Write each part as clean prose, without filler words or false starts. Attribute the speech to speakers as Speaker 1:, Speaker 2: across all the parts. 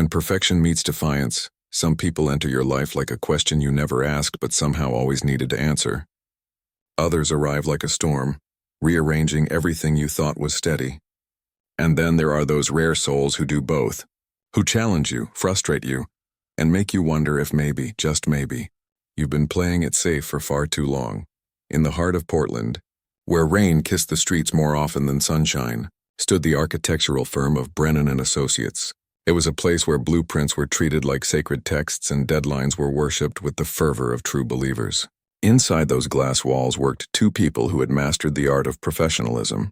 Speaker 1: When perfection meets defiance, some people enter your life like a question you never asked but somehow always needed to answer. Others arrive like a storm, rearranging everything you thought was steady. And then there are those rare souls who do both, who challenge you, frustrate you, and make you wonder if maybe, just maybe, you've been playing it safe for far too long. In the heart of Portland, where rain kissed the streets more often than sunshine, stood the architectural firm of Brennan and Associates. It was a place where blueprints were treated like sacred texts and deadlines were worshipped with the fervor of true believers. Inside those glass walls worked two people who had mastered the art of professionalism,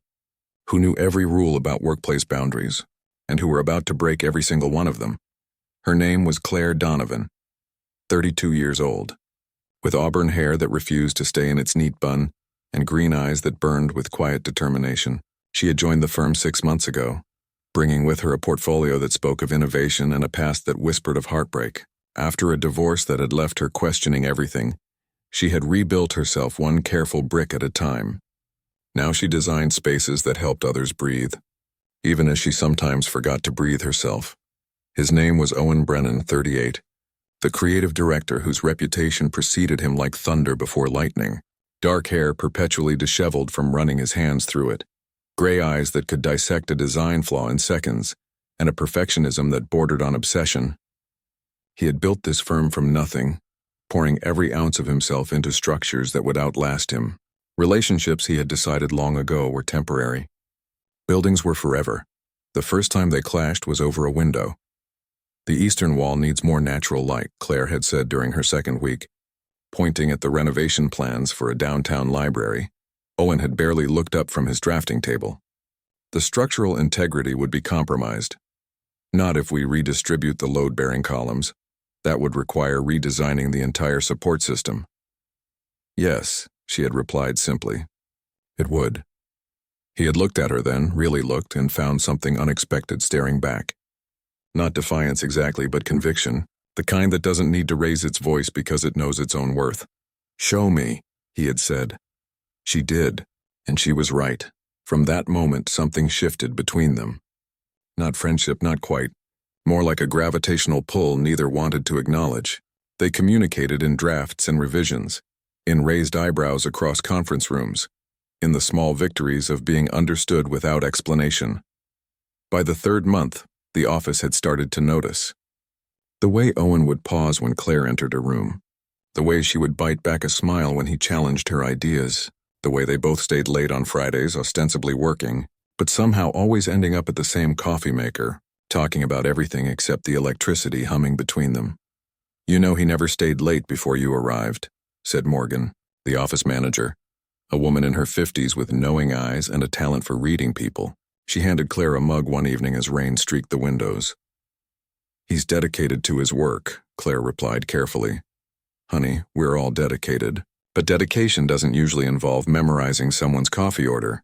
Speaker 1: who knew every rule about workplace boundaries, and who were about to break every single one of them. Her name was Claire Donovan, 32 years old, with auburn hair that refused to stay in its neat bun and green eyes that burned with quiet determination. She had joined the firm 6 months ago, bringing with her a portfolio that spoke of innovation and a past that whispered of heartbreak. After a divorce that had left her questioning everything, she had rebuilt herself one careful brick at a time. Now she designed spaces that helped others breathe, even as she sometimes forgot to breathe herself. His name was Owen Brennan, 38, the creative director whose reputation preceded him like thunder before lightning. Dark hair perpetually disheveled from running his hands through it, gray eyes that could dissect a design flaw in seconds, and a perfectionism that bordered on obsession. He had built this firm from nothing, pouring every ounce of himself into structures that would outlast him. Relationships, he had decided long ago, were temporary. Buildings were forever. The first time they clashed was over a window. The eastern wall needs more natural light, Claire had said during her second week, pointing at the renovation plans for a downtown library. Owen had barely looked up from his drafting table. The structural integrity would be compromised. Not if we redistribute the load-bearing columns. That would require redesigning the entire support system. Yes, she had replied simply. It would. He had looked at her then, really looked, and found something unexpected staring back. Not defiance exactly, but conviction, the kind that doesn't need to raise its voice because it knows its own worth. "Show me," he had said. She did, and she was right. From that moment, something shifted between them. Not friendship, not quite. More like a gravitational pull neither wanted to acknowledge. They communicated in drafts and revisions, in raised eyebrows across conference rooms, in the small victories of being understood without explanation. By the third month, the office had started to notice. The way Owen would pause when Claire entered a room, the way she would bite back a smile when he challenged her ideas, the way they both stayed late on Fridays, ostensibly working, but somehow always ending up at the same coffee maker, talking about everything except the electricity humming between them. "You know he never stayed late before you arrived," said Morgan, the office manager, a woman in her 50s with knowing eyes and a talent for reading people. She handed Claire a mug one evening as rain streaked the windows. "He's dedicated to his work," Claire replied carefully. "Honey, we're all dedicated. But dedication doesn't usually involve memorizing someone's coffee order."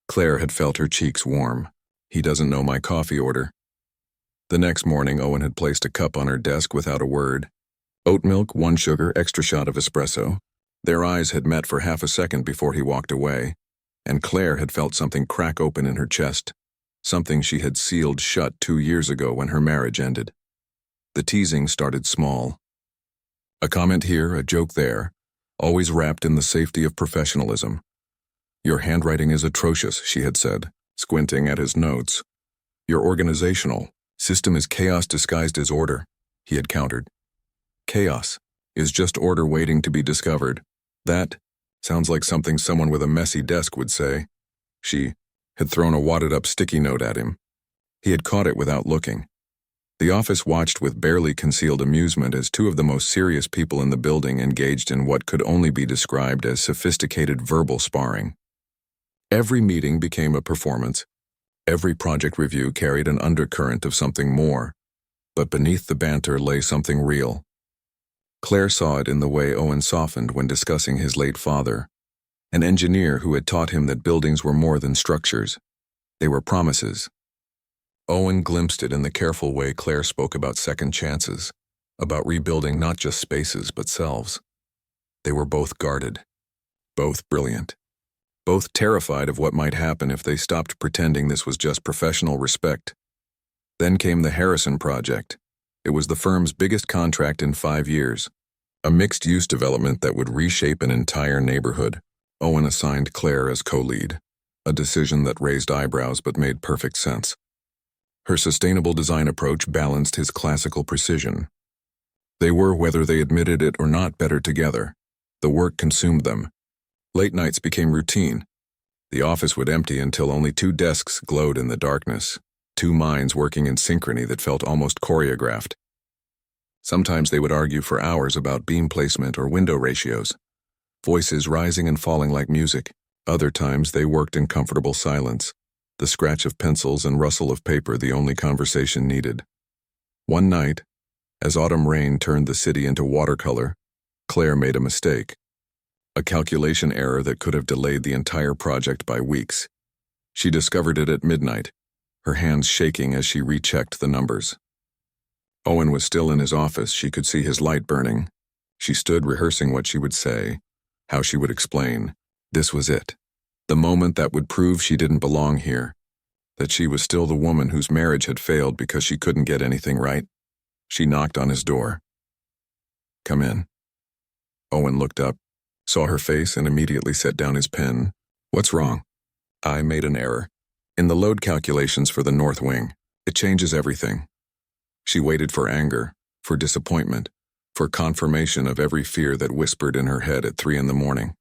Speaker 1: Claire had felt her cheeks warm. "He doesn't know my coffee order." The next morning, Owen had placed a cup on her desk without a word. Oat milk, 1 sugar, extra shot of espresso. Their eyes had met for half a second before he walked away, and Claire had felt something crack open in her chest, something she had sealed shut 2 years ago when her marriage ended. The teasing started small. A comment here, a joke there, always wrapped in the safety of professionalism. "Your handwriting is atrocious," she had said, squinting at his notes. "Your organizational system is chaos disguised as order," he had countered. "Chaos is just order waiting to be discovered. That sounds like something someone with a messy desk would say." She had thrown a wadded-up sticky note at him. He had caught it without looking. The office watched with barely concealed amusement as two of the most serious people in the building engaged in what could only be described as sophisticated verbal sparring. Every meeting became a performance. Every project review carried an undercurrent of something more, but beneath the banter lay something real. Claire saw it in the way Owen softened when discussing his late father, an engineer who had taught him that buildings were more than structures. They were promises. Owen glimpsed it in the careful way Claire spoke about second chances, about rebuilding not just spaces but selves. They were both guarded, both brilliant, both terrified of what might happen if they stopped pretending this was just professional respect. Then came the Harrison Project, It was the firm's biggest contract in 5 years. A mixed-use development that would reshape an entire neighborhood. Owen assigned Claire as co-lead, a decision that raised eyebrows but made perfect sense. Her sustainable design approach balanced his classical precision. They were, whether they admitted it or not, better together. The work consumed them. Late nights became routine. The office would empty until only 2 desks glowed in the darkness, 2 minds working in synchrony that felt almost choreographed. Sometimes they would argue for hours about beam placement or window ratios, voices rising and falling like music. Other times they worked in comfortable silence, the scratch of pencils and rustle of paper the only conversation needed. One night, as autumn rain turned the city into watercolor, Claire made a mistake. A calculation error that could have delayed the entire project by weeks. She discovered it at midnight, her hands shaking as she rechecked the numbers. Owen was still in his office. She could see his light burning. She stood rehearsing what she would say, how she would explain. This was it. The moment that would prove she didn't belong here, that she was still the woman whose marriage had failed because she couldn't get anything right. She knocked on his door. "Come in." Owen looked up, saw her face, and immediately set down his pen. "What's wrong?" "I made an error. In the load calculations for the North Wing. It changes everything." She waited for anger, for disappointment, for confirmation of every fear that whispered in her head at 3 a.m.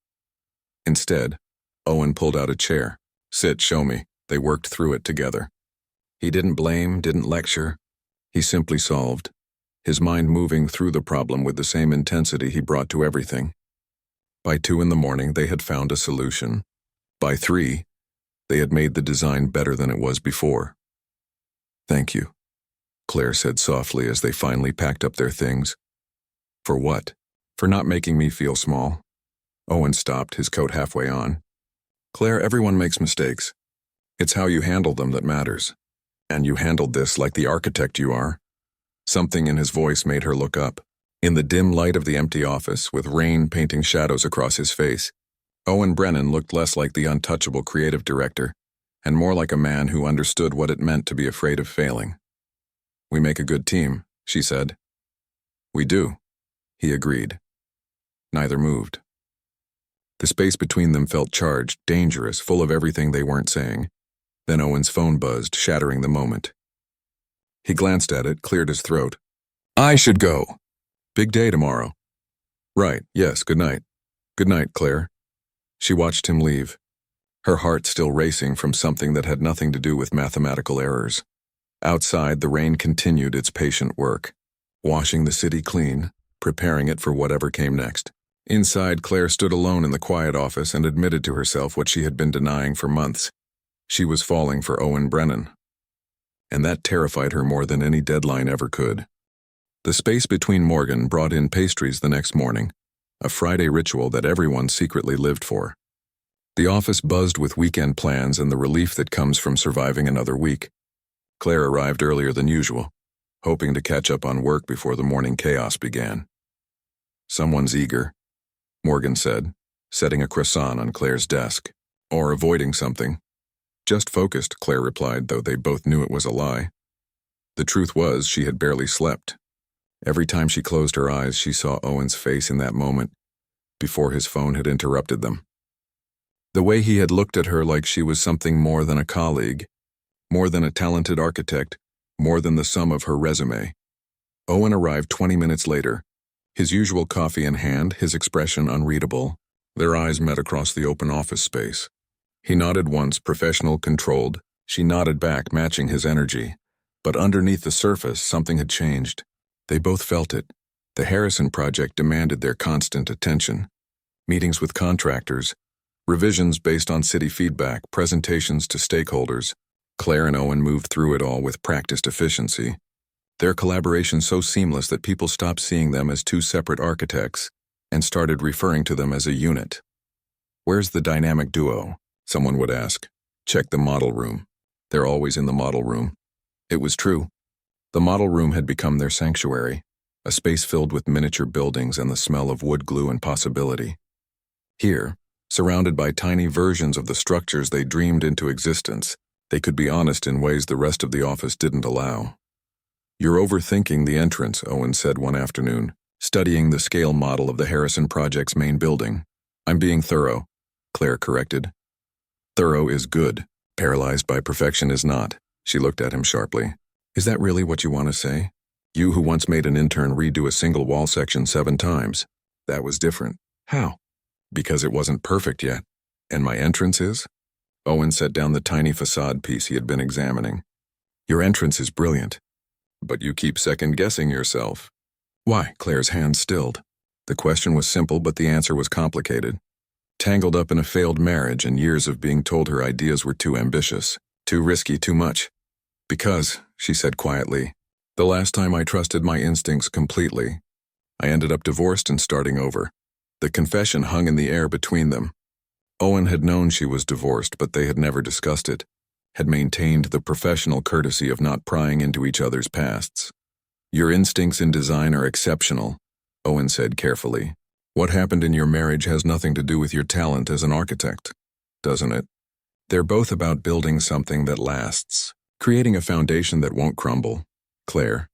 Speaker 1: Instead, Owen pulled out a chair. "Sit, show me." They worked through it together. He didn't blame, didn't lecture. He simply solved, his mind moving through the problem with the same intensity he brought to everything. By 2 a.m, they had found a solution. By 3, they had made the design better than it was before. "Thank you," Claire said softly as they finally packed up their things. "For what?" "For not making me feel small." Owen stopped, his coat halfway on. "Claire, everyone makes mistakes. It's how you handle them that matters. And you handled this like the architect you are." Something in his voice made her look up. In the dim light of the empty office, with rain painting shadows across his face, Owen Brennan looked less like the untouchable creative director, and more like a man who understood what it meant to be afraid of failing. "We make a good team," she said. "We do," he agreed. Neither moved. The space between them felt charged, dangerous, full of everything they weren't saying. Then Owen's phone buzzed, shattering the moment. He glanced at it, cleared his throat. "I should go. Big day tomorrow." "Right, yes, good night." "Good night, Claire." She watched him leave, her heart still racing from something that had nothing to do with mathematical errors. Outside, the rain continued its patient work, washing the city clean, preparing it for whatever came next. Inside, Claire stood alone in the quiet office and admitted to herself what she had been denying for months. She was falling for Owen Brennan. And that terrified her more than any deadline ever could. The space between Morgan brought in pastries the next morning, a Friday ritual that everyone secretly lived for. The office buzzed with weekend plans and the relief that comes from surviving another week. Claire arrived earlier than usual, hoping to catch up on work before the morning chaos began. "Someone's eager," Morgan said, setting a croissant on Claire's desk. "Or avoiding something." "Just focused," Claire replied, though they both knew it was a lie. The truth was, she had barely slept. Every time she closed her eyes, she saw Owen's face in that moment, before his phone had interrupted them. The way he had looked at her like she was something more than a colleague, more than a talented architect, more than the sum of her resume. Owen arrived 20 minutes later, his usual coffee in hand, his expression unreadable. Their eyes met across the open office space. He nodded once, professional, controlled. She nodded back, matching his energy. But underneath the surface, something had changed. They both felt it. The Harrison project demanded their constant attention. Meetings with contractors, revisions based on city feedback, presentations to stakeholders. Claire and Owen moved through it all with practiced efficiency. Their collaboration so seamless that people stopped seeing them as 2 separate architects and started referring to them as a unit. "Where's the dynamic duo?" someone would ask. "Check the model room. They're always in the model room." It was true. The model room had become their sanctuary, a space filled with miniature buildings and the smell of wood glue and possibility. Here, surrounded by tiny versions of the structures they dreamed into existence, they could be honest in ways the rest of the office didn't allow. You're overthinking the entrance, Owen said one afternoon, studying the scale model of the Harrison Project's main building. I'm being thorough, Claire corrected. Thorough is good. Paralyzed by perfection is not. She looked at him sharply. Is that really what you want to say? You who once made an intern redo a single wall section 7 times. That was different. How? Because it wasn't perfect yet. And my entrance is? Owen set down the tiny facade piece he had been examining. Your entrance is brilliant. But you keep second-guessing yourself. Why? Claire's hand stilled. The question was simple, but the answer was complicated. Tangled up in a failed marriage and years of being told her ideas were too ambitious, too risky, too much. Because, she said quietly, the last time I trusted my instincts completely, I ended up divorced and starting over. The confession hung in the air between them. Owen had known she was divorced, but they had never discussed it, had maintained the professional courtesy of not prying into each other's pasts. Your instincts in design are exceptional, Owen said carefully. What happened in your marriage has nothing to do with your talent as an architect, doesn't it? They're both about building something that lasts, creating a foundation that won't crumble. Claire.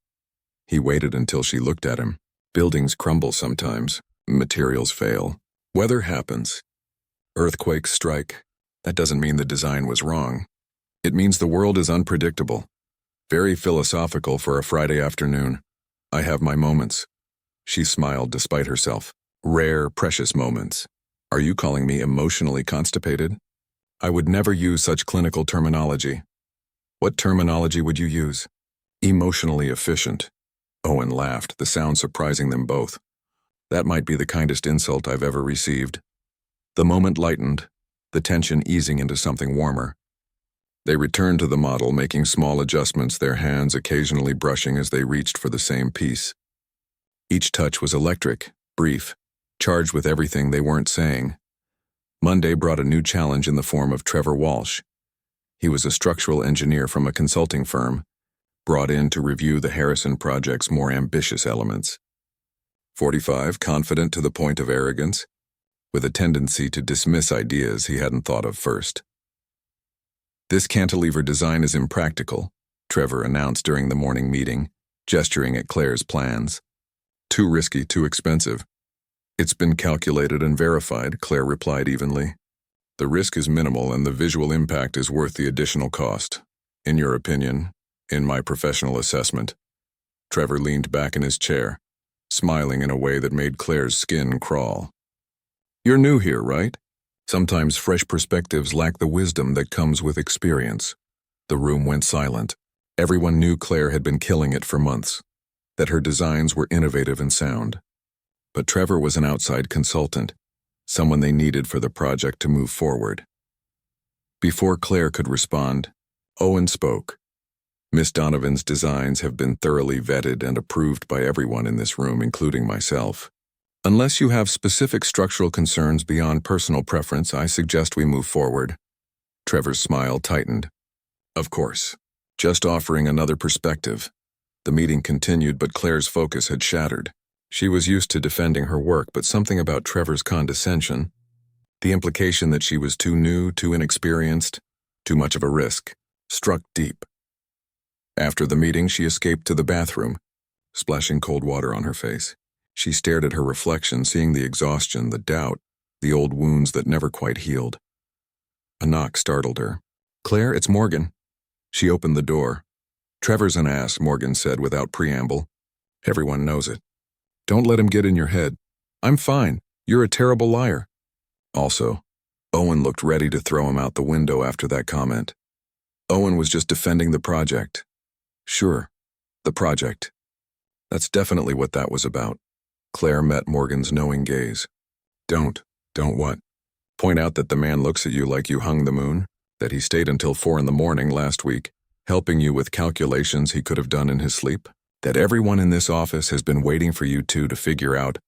Speaker 1: He waited until she looked at him. Buildings crumble sometimes. Materials fail. Weather happens. Earthquakes strike. That doesn't mean the design was wrong. It means the world is unpredictable. Very philosophical for a Friday afternoon. I have my moments. She smiled despite herself. Rare, precious moments. Are you calling me emotionally constipated? I would never use such clinical terminology. What terminology would you use? Emotionally efficient. Owen laughed, the sound surprising them both. That might be the kindest insult I've ever received. The moment lightened, the tension easing into something warmer. They returned to the model, making small adjustments, their hands occasionally brushing as they reached for the same piece. Each touch was electric, brief, charged with everything they weren't saying. Monday brought a new challenge in the form of Trevor Walsh. He was a structural engineer from a consulting firm, brought in to review the Harrison Project's more ambitious elements. 45, confident to the point of arrogance, with a tendency to dismiss ideas he hadn't thought of first. This cantilever design is impractical, Trevor announced during the morning meeting, gesturing at Claire's plans. Too risky, too expensive. It's been calculated and verified, Claire replied evenly. The risk is minimal and the visual impact is worth the additional cost. In your opinion, in my professional assessment. Trevor leaned back in his chair, smiling in a way that made Claire's skin crawl. You're new here, right? Sometimes fresh perspectives lack the wisdom that comes with experience. The room went silent. Everyone knew Claire had been killing it for months, that her designs were innovative and sound. But Trevor was an outside consultant, someone they needed for the project to move forward. Before Claire could respond, Owen spoke. Miss Donovan's designs have been thoroughly vetted and approved by everyone in this room, including myself. Unless you have specific structural concerns beyond personal preference, I suggest we move forward. Trevor's smile tightened. Of course. Just offering another perspective. The meeting continued, but Claire's focus had shattered. She was used to defending her work, but something about Trevor's condescension, the implication that she was too new, too inexperienced, too much of a risk, struck deep. After the meeting, she escaped to the bathroom, splashing cold water on her face. She stared at her reflection, seeing the exhaustion, the doubt, the old wounds that never quite healed. A knock startled her. Claire, it's Morgan. She opened the door. Trevor's an ass, Morgan said without preamble. Everyone knows it. Don't let him get in your head. I'm fine. You're a terrible liar. Also, Owen looked ready to throw him out the window after that comment. Owen was just defending the project. Sure, the project. That's definitely what that was about. Claire met Morgan's knowing gaze. Don't what? Point out that the man looks at you like you hung the moon, that he stayed until 4 a.m. last week, helping you with calculations he could have done in his sleep, that everyone in this office has been waiting for you two to figure out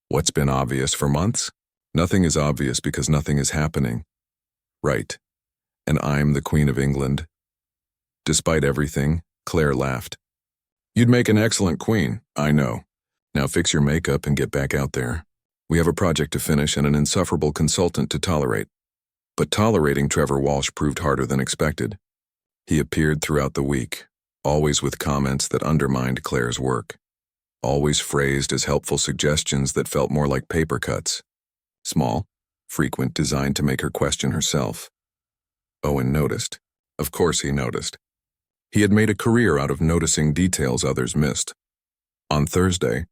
Speaker 1: what's been obvious for months? Nothing is obvious because nothing is happening. Right. And I'm the Queen of England. Despite everything, Claire laughed. You'd make an excellent queen, I know. Now fix your makeup and get back out there. We have a project to finish and an insufferable consultant to tolerate. But tolerating Trevor Walsh proved harder than expected. He appeared throughout the week, always with comments that undermined Claire's work, always phrased as helpful suggestions that felt more like paper cuts. Small, frequent, designed to make her question herself. Owen noticed. Of course he noticed. He had made a career out of noticing details others missed. On Thursday,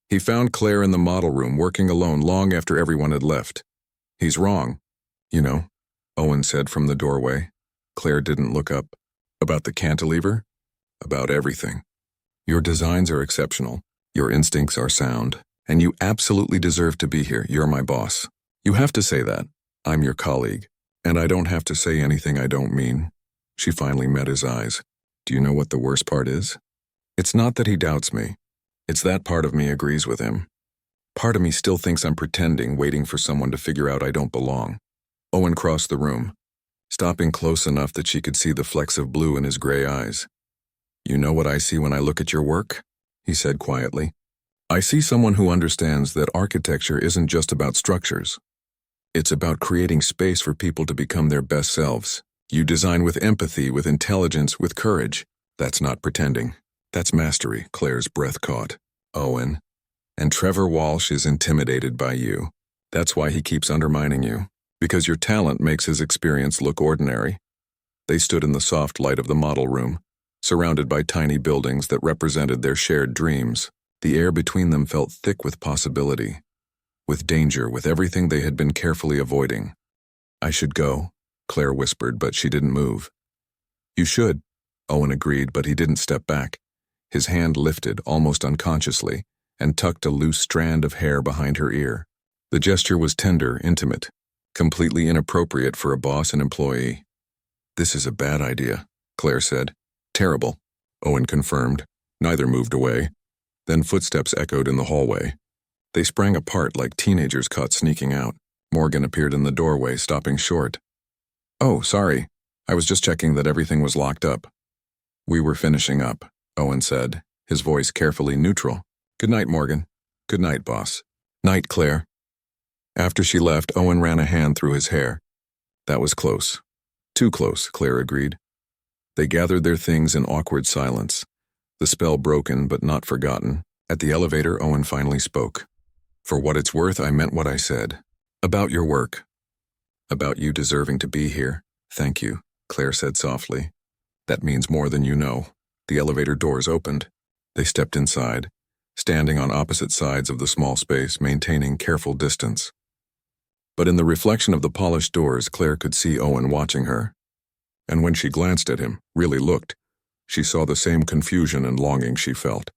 Speaker 1: he found Claire in the model room working alone long after everyone had left. "He's wrong, you know," Owen said from the doorway. Claire didn't look up. "About the cantilever?" "About everything. Your designs are exceptional, your instincts are sound, and you absolutely deserve to be here. You're my boss. You have to say that. I'm your colleague, and I don't have to say anything I don't mean." She finally met his eyes. "Do you know what the worst part is? It's not that he doubts me. It's that part of me agrees with him. Part of me still thinks I'm pretending, waiting for someone to figure out I don't belong." Owen crossed the room, stopping close enough that she could see the flecks of blue in his gray eyes. "You know what I see when I look at your work?" he said quietly. "I see someone who understands that architecture isn't just about structures. It's about creating space for people to become their best selves. You design with empathy, with intelligence, with courage. That's not pretending. That's mastery." Claire's breath caught. "Owen. And Trevor Walsh is intimidated by you. That's why he keeps undermining you. Because your talent makes his experience look ordinary." They stood in the soft light of the model room, surrounded by tiny buildings that represented their shared dreams. The air between them felt thick with possibility, with danger, with everything they had been carefully avoiding. "I should go," Claire whispered, but she didn't move. "You should," Owen agreed, but he didn't step back. His hand lifted, almost unconsciously, and tucked a loose strand of hair behind her ear. The gesture was tender, intimate, completely inappropriate for a boss and employee. "This is a bad idea," Claire said. "Terrible," Owen confirmed. Neither moved away. Then footsteps echoed in the hallway. They sprang apart like teenagers caught sneaking out. Morgan appeared in the doorway, stopping short. "Oh, sorry. I was just checking that everything was locked up." "We were finishing up," Owen said, his voice carefully neutral. "Good night, Morgan." "Good night, boss." "Night, Claire." After she left, Owen ran a hand through his hair. "That was close." "Too close," Claire agreed. They gathered their things in awkward silence, the spell broken but not forgotten. At the elevator, Owen finally spoke. "For what it's worth, I meant what I said. About your work. About you deserving to be here. Thank you," Claire said softly. "That means more than you know." The elevator doors opened. They stepped inside, standing on opposite sides of the small space, maintaining careful distance. But in the reflection of the polished doors, Claire could see Owen watching her. And when she glanced at him, really looked, she saw the same confusion and longing she felt.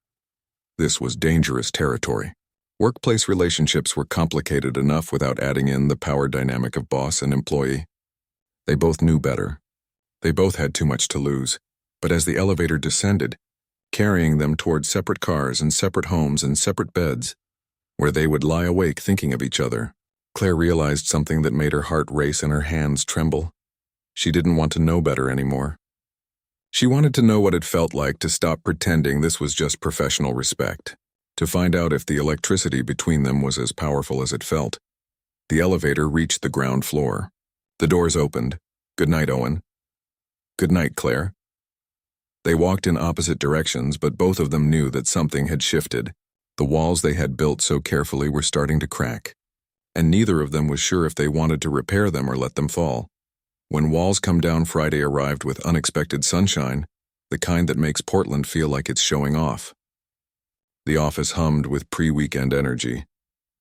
Speaker 1: This was dangerous territory. Workplace relationships were complicated enough without adding in the power dynamic of boss and employee. They both knew better. They both had too much to lose. But as the elevator descended, carrying them toward separate cars and separate homes and separate beds, where they would lie awake thinking of each other, Claire realized something that made her heart race and her hands tremble. She didn't want to know better anymore. She wanted to know what it felt like to stop pretending this was just professional respect, to find out if the electricity between them was as powerful as it felt. The elevator reached the ground floor. The doors opened. "Good night, Owen." "Good night, Claire." They walked in opposite directions, but both of them knew that something had shifted. The walls they had built so carefully were starting to crack, and neither of them was sure if they wanted to repair them or let them fall. When Walls Come Down Friday arrived with unexpected sunshine, the kind that makes Portland feel like it's showing off. The office hummed with pre-weekend energy,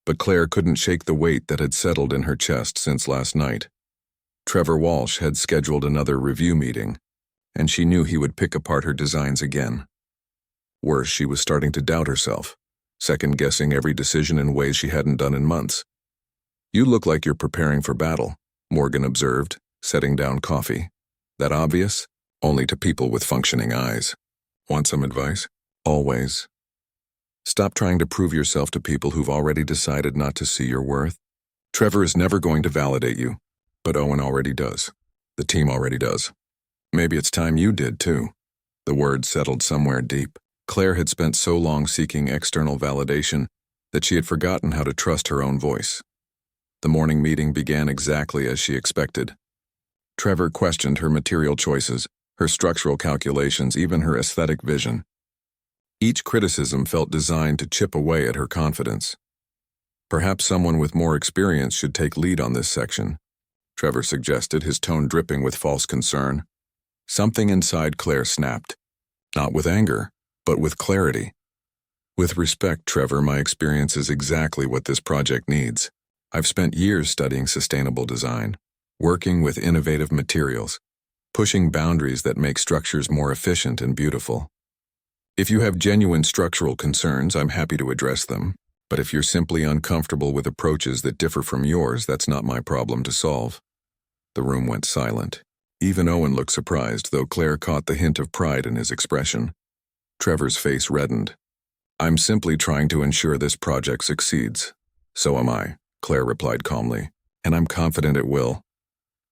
Speaker 1: but Claire couldn't shake the weight that had settled in her chest since last night. Trevor Walsh had scheduled another review meeting, and she knew he would pick apart her designs again. Worse, she was starting to doubt herself, second-guessing every decision in ways she hadn't done in months. "You look like you're preparing for battle," Morgan observed, setting down coffee. "That obvious? Only to people with functioning eyes. Want some advice?" "Always. Stop trying to prove yourself to people who've already decided not to see your worth. Trevor is never going to validate you, but Owen already does. The team already does. Maybe it's time you did, too." The words settled somewhere deep. Claire had spent so long seeking external validation that she had forgotten how to trust her own voice. The morning meeting began exactly as she expected. Trevor questioned her material choices, her structural calculations, even her aesthetic vision. Each criticism felt designed to chip away at her confidence. Perhaps someone with more experience should take lead on this section, Trevor suggested, his tone dripping with false concern. Something inside Claire snapped. Not with anger, but with clarity. With respect, Trevor, my experience is exactly what this project needs. I've spent years studying sustainable design, working with innovative materials, pushing boundaries that make structures more efficient and beautiful. If you have genuine structural concerns, I'm happy to address them. But if you're simply uncomfortable with approaches that differ from yours, that's not my problem to solve. The room went silent. Even Owen looked surprised, though Claire caught the hint of pride in his expression. Trevor's face reddened. I'm simply trying to ensure this project succeeds. So am I, Claire replied calmly, and I'm confident it will.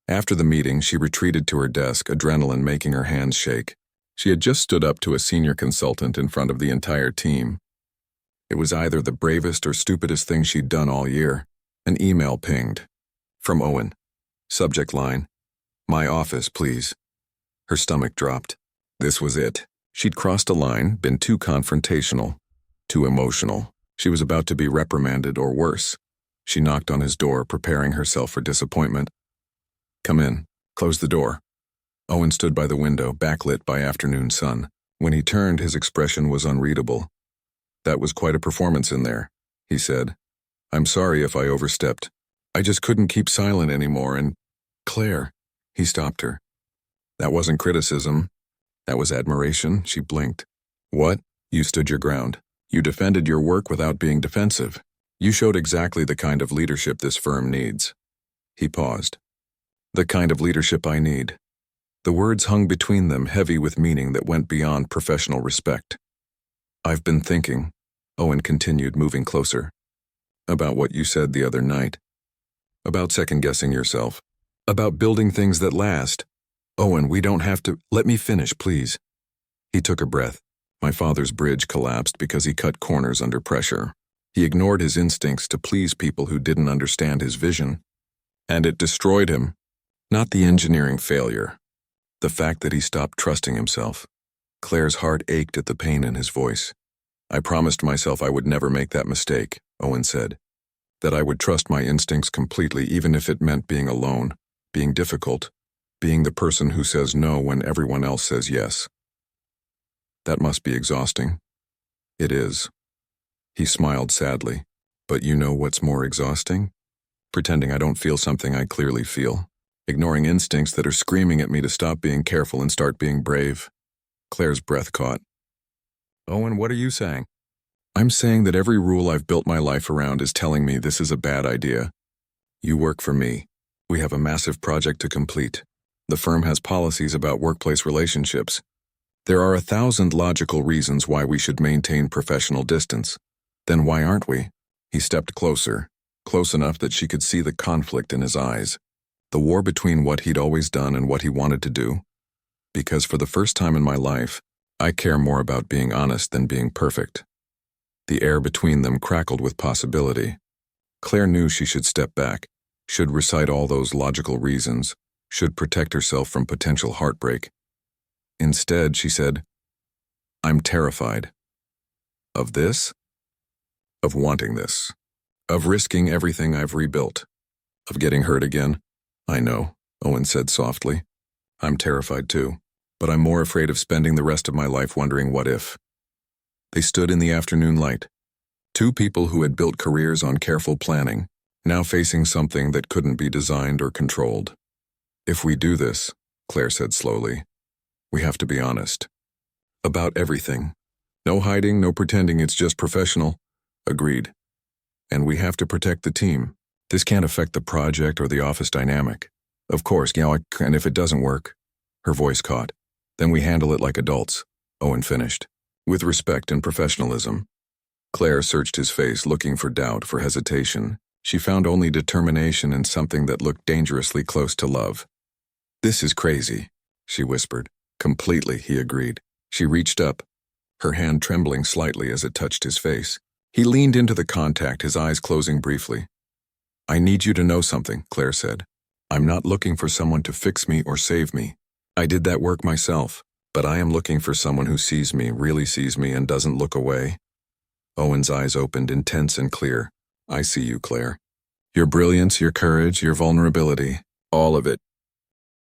Speaker 1: After the meeting, she retreated to her desk, adrenaline making her hands shake. She had just stood up to a senior consultant in front of the entire team. It was either the bravest or stupidest thing she'd done all year. An email pinged. From Owen. Subject line, "My office, please." Her stomach dropped. This was it. She'd crossed a line, been too confrontational, too emotional. She was about to be reprimanded or worse. She knocked on his door, preparing herself for disappointment. Come in. Close the door. Owen stood by the window, backlit by afternoon sun. When he turned, his expression was unreadable. That was quite a performance in there, he said. I'm sorry if I overstepped. I just couldn't keep silent anymore and... Claire, he stopped her. That wasn't criticism. That was admiration, she blinked. What? You stood your ground. You defended your work without being defensive. You showed exactly the kind of leadership this firm needs. He paused. The kind of leadership I need. The words hung between them, heavy with meaning that went beyond professional respect. I've been thinking, Owen continued, moving closer, about what you said the other night. About second-guessing yourself. About building things that last. Owen, we don't have to... Let me finish, please. He took a breath. My father's bridge collapsed because he cut corners under pressure. He ignored his instincts to please people who didn't understand his vision. And it destroyed him. Not the engineering failure. The fact that he stopped trusting himself. Claire's heart ached at the pain in his voice. I promised myself I would never make that mistake, Owen said. That I would trust my instincts completely, even if it meant being alone, being difficult, being the person who says no when everyone else says yes. That must be exhausting. It is. He smiled sadly. But you know what's more exhausting? Pretending I don't feel something I clearly feel. Ignoring instincts that are screaming at me to stop being careful and start being brave. Claire's breath caught. Owen, what are you saying? I'm saying that every rule I've built my life around is telling me this is a bad idea. You work for me. We have a massive project to complete. The firm has policies about workplace relationships. There are 1,000 logical reasons why we should maintain professional distance. Then why aren't we? He stepped closer, close enough that she could see the conflict in his eyes. The war between what he'd always done and what he wanted to do. Because for the first time in my life, I care more about being honest than being perfect. The air between them crackled with possibility. Claire knew she should step back, should recite all those logical reasons, should protect herself from potential heartbreak. Instead, she said, I'm terrified. Of this? Of wanting this. Of risking everything I've rebuilt. Of getting hurt again. I know, Owen said softly. I'm terrified too, but I'm more afraid of spending the rest of my life wondering what if. They stood in the afternoon light. Two people who had built careers on careful planning, now facing something that couldn't be designed or controlled. If we do this, Claire said slowly, we have to be honest. About everything. No hiding, no pretending it's just professional. Agreed. And we have to protect the team. This can't affect the project or the office dynamic. Of course, and if it doesn't work, her voice caught, then we handle it like adults, Owen finished. With respect and professionalism. Claire searched his face, looking for doubt, for hesitation. She found only determination and something that looked dangerously close to love. This is crazy, she whispered. Completely, he agreed. She reached up, her hand trembling slightly as it touched his face. He leaned into the contact, his eyes closing briefly. I need you to know something, Claire said. I'm not looking for someone to fix me or save me. I did that work myself, but I am looking for someone who sees me, really sees me, and doesn't look away. Owen's eyes opened, intense and clear. I see you, Claire. Your brilliance, your courage, your vulnerability, all of it.